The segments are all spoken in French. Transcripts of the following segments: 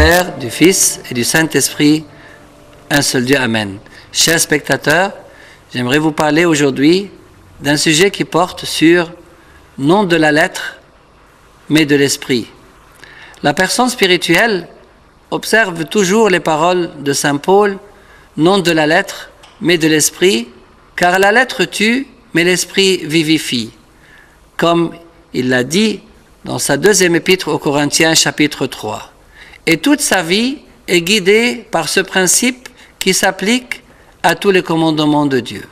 Père, du Fils et du Saint-Esprit, un seul Dieu. Amen. Chers spectateurs, j'aimerais vous parler aujourd'hui d'un sujet qui porte sur non de la lettre, mais de l'esprit. La personne spirituelle observe toujours les paroles de saint Paul, non de la lettre, mais de l'esprit, car la lettre tue, mais l'esprit vivifie. Comme il l'a dit dans sa deuxième épître aux Corinthiens, chapitre 3. Et toute sa vie est guidée par ce principe qui s'applique à tous les commandements de Dieu.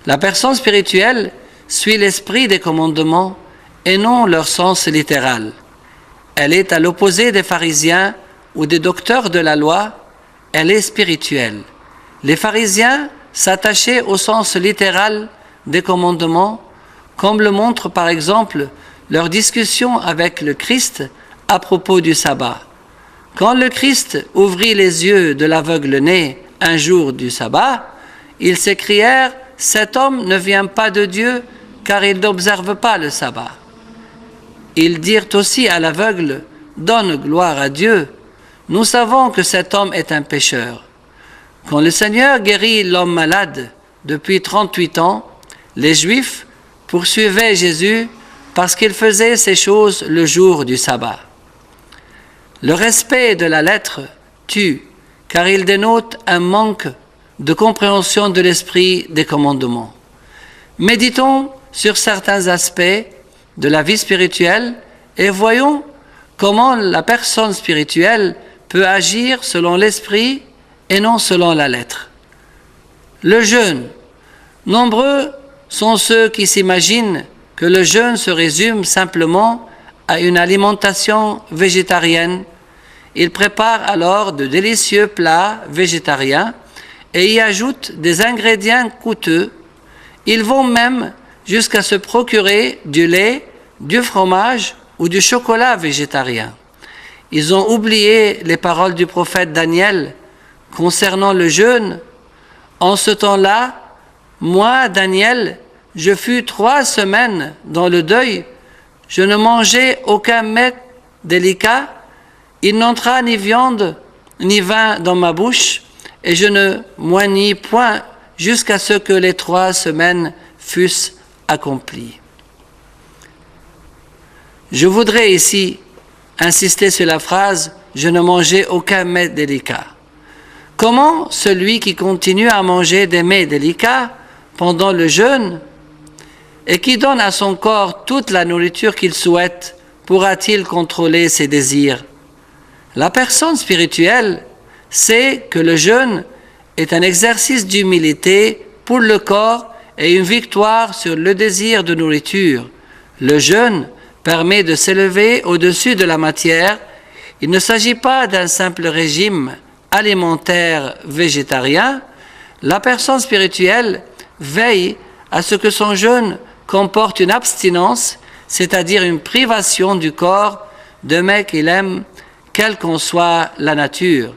La personne spirituelle suit l'esprit des commandements et non leur sens littéral. Elle est à l'opposé des pharisiens ou des docteurs de la loi, elle est spirituelle. Les pharisiens s'attachaient au sens littéral des commandements, comme le montre par exemple leur discussion avec le Christ à propos du sabbat. Quand le Christ ouvrit les yeux de l'aveugle-né un jour du sabbat, ils s'écrièrent « Cet homme ne vient pas de Dieu, car il n'observe pas le sabbat. » Ils dirent aussi à l'aveugle « Donne gloire à Dieu. Nous savons que cet homme est un pécheur. » Quand le Seigneur guérit l'homme malade depuis 38 ans, les Juifs poursuivaient Jésus parce qu'il faisait ces choses le jour du sabbat. Le respect de la lettre tue, car il dénote un manque de compréhension de l'esprit des commandements. Méditons sur certains aspects de la vie spirituelle et voyons comment la personne spirituelle peut agir selon l'esprit et non selon la lettre. Le jeûne. Nombreux sont ceux qui s'imaginent que le jeûne se résume simplement à une alimentation végétarienne. Ils préparent alors de délicieux plats végétariens et y ajoutent des ingrédients coûteux. Ils vont même jusqu'à se procurer du lait, du fromage ou du chocolat végétarien. Ils ont oublié les paroles du prophète Daniel concernant le jeûne. En ce temps-là, moi, Daniel, je fus 3 semaines dans le deuil, je ne mangeai aucun mets délicat, il n'entra ni viande ni vin dans ma bouche, et je ne moignis point jusqu'à ce que les 3 semaines fussent accomplies. Je voudrais ici insister sur la phrase « Je ne mangeai aucun mets délicat ». Comment celui qui continue à manger des mets délicats pendant le jeûne et qui donne à son corps toute la nourriture qu'il souhaite pourra-t-il contrôler ses désirs? La personne spirituelle sait que le jeûne est un exercice d'humilité pour le corps et une victoire sur le désir de nourriture. Le jeûne permet de s'élever au-dessus de la matière. Il ne s'agit pas d'un simple régime alimentaire végétarien. La personne spirituelle veille à ce que son jeûne comporte une abstinence, c'est-à-dire une privation du corps de mets qu'il aime, quelle qu'en soit la nature.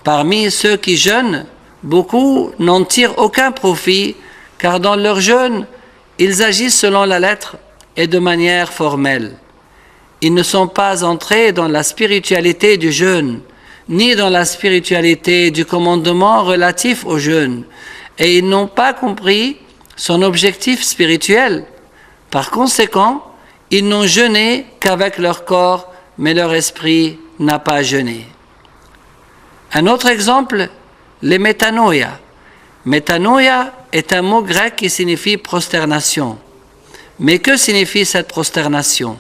Parmi ceux qui jeûnent, beaucoup n'en tirent aucun profit, car dans leur jeûne, ils agissent selon la lettre et de manière formelle. Ils ne sont pas entrés dans la spiritualité du jeûne, ni dans la spiritualité du commandement relatif au jeûne, et ils n'ont pas compris son objectif spirituel. Par conséquent, ils n'ont jeûné qu'avec leur corps, mais leur esprit n'a pas jeûné. Un autre exemple, les métanoïa. Métanoïa est un mot grec qui signifie prosternation. Mais que signifie cette prosternation?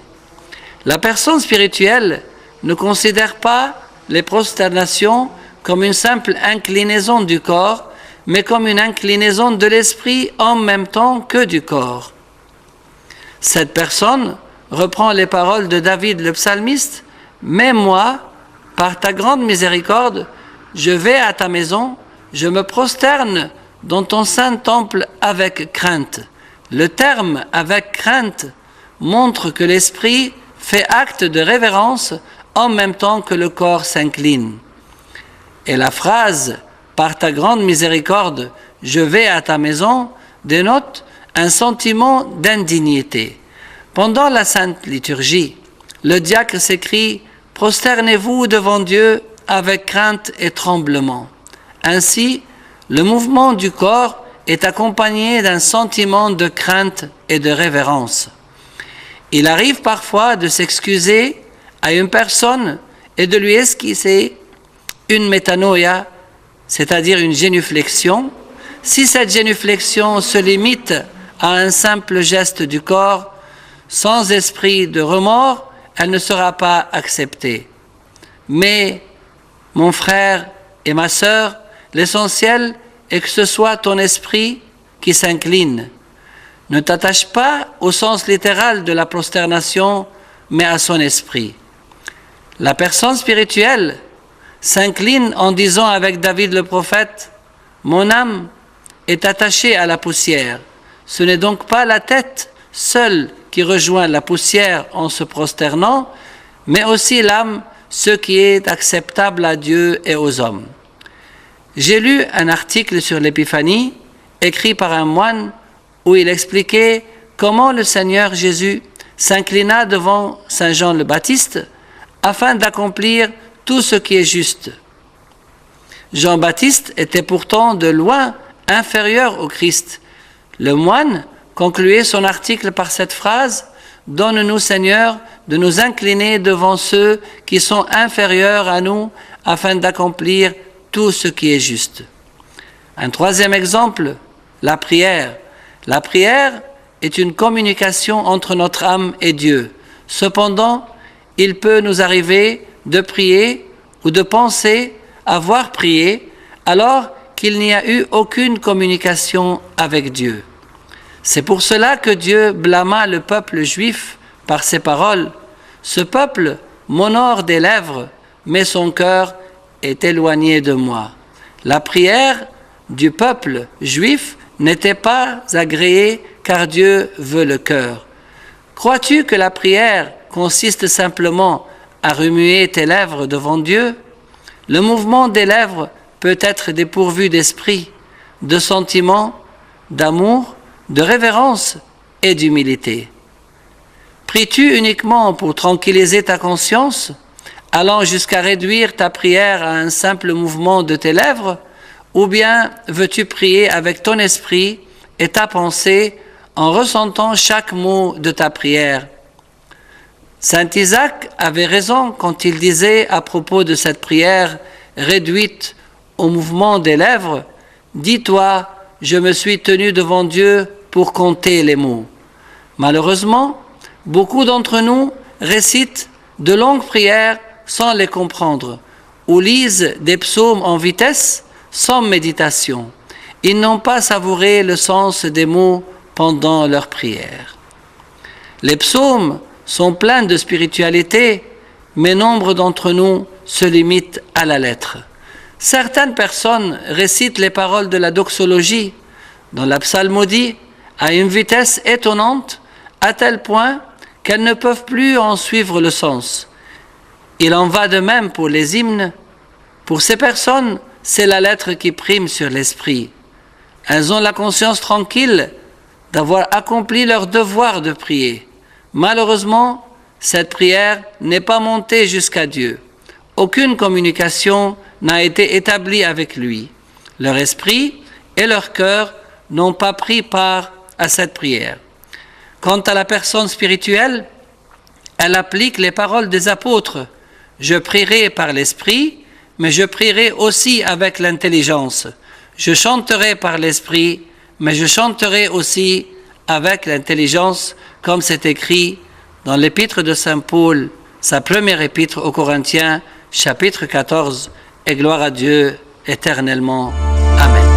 La personne spirituelle ne considère pas les prosternations comme une simple inclinaison du corps, mais comme une inclinaison de l'esprit en même temps que du corps. Cette personne reprend les paroles de David le psalmiste « Mais moi, par ta grande miséricorde, je vais à ta maison, je me prosterne dans ton saint temple avec crainte. » Le terme « avec crainte » montre que l'esprit fait acte de révérence en même temps que le corps s'incline. Et la phrase « Par ta grande miséricorde, je vais à ta maison » dénote un sentiment d'indignité. Pendant la Sainte Liturgie, le diacre s'écrie prosternez-vous devant Dieu avec crainte et tremblement. Ainsi, le mouvement du corps est accompagné d'un sentiment de crainte et de révérence. Il arrive parfois de s'excuser à une personne et de lui esquisser une métanoïa, c'est-à-dire une génuflexion. Si cette génuflexion se limite à un simple geste du corps, sans esprit de remords, elle ne sera pas acceptée. Mais, mon frère et ma sœur, l'essentiel est que ce soit ton esprit qui s'incline. Ne t'attache pas au sens littéral de la prosternation, mais à son esprit. La personne spirituelle s'incline en disant avec David le prophète, « Mon âme est attachée à la poussière. » Ce n'est donc pas la tête seule qui rejoint la poussière en se prosternant, mais aussi l'âme, ce qui est acceptable à Dieu et aux hommes. J'ai lu un article sur l'Épiphanie, écrit par un moine, où il expliquait comment le Seigneur Jésus s'inclina devant Saint Jean le Baptiste afin d'accomplir tout ce qui est juste. Jean-Baptiste était pourtant de loin inférieur au Christ. Le moine concluait son article par cette phrase « Donne-nous, Seigneur, de nous incliner devant ceux qui sont inférieurs à nous afin d'accomplir tout ce qui est juste. » Un troisième exemple, la prière. La prière est une communication entre notre âme et Dieu. Cependant, il peut nous arriver de prier ou de penser avoir prié alors qu'il n'y a eu aucune communication avec Dieu. C'est pour cela que Dieu blâma le peuple juif par ces paroles. « Ce peuple m'honore des lèvres, mais son cœur est éloigné de moi. » La prière du peuple juif n'était pas agréée car Dieu veut le cœur. Crois-tu que la prière consiste simplement à remuer tes lèvres devant Dieu? Le mouvement des lèvres peut être dépourvu d'esprit, de sentiments, d'amour, de révérence et d'humilité. Pries-tu uniquement pour tranquilliser ta conscience, allant jusqu'à réduire ta prière à un simple mouvement de tes lèvres, ou bien veux-tu prier avec ton esprit et ta pensée en ressentant chaque mot de ta prière? Saint Isaac avait raison quand il disait à propos de cette prière réduite au mouvement des lèvres, « Dis-toi, je me suis tenu devant Dieu pour compter les mots. » Malheureusement, beaucoup d'entre nous récitent de longues prières sans les comprendre, ou lisent des psaumes en vitesse sans méditation. Ils n'ont pas savouré le sens des mots pendant leur prière. Les psaumes sont pleins de spiritualité, mais nombre d'entre nous se limitent à la lettre. Certaines personnes récitent les paroles de la doxologie dans la psalmodie à une vitesse étonnante, à tel point qu'elles ne peuvent plus en suivre le sens. Il en va de même pour les hymnes. Pour ces personnes, c'est la lettre qui prime sur l'esprit. Elles ont la conscience tranquille d'avoir accompli leur devoir de prier. Malheureusement, cette prière n'est pas montée jusqu'à Dieu. Aucune communication n'a été établie avec lui. Leur esprit et leur cœur n'ont pas pris part à cette prière. Quant à la personne spirituelle, elle applique les paroles des apôtres. « Je prierai par l'esprit, mais je prierai aussi avec l'intelligence. Je chanterai par l'esprit, mais je chanterai aussi avec l'intelligence, comme c'est écrit dans l'épître de Saint Paul, sa première épître aux Corinthiens, chapitre 14, et gloire à Dieu éternellement. Amen.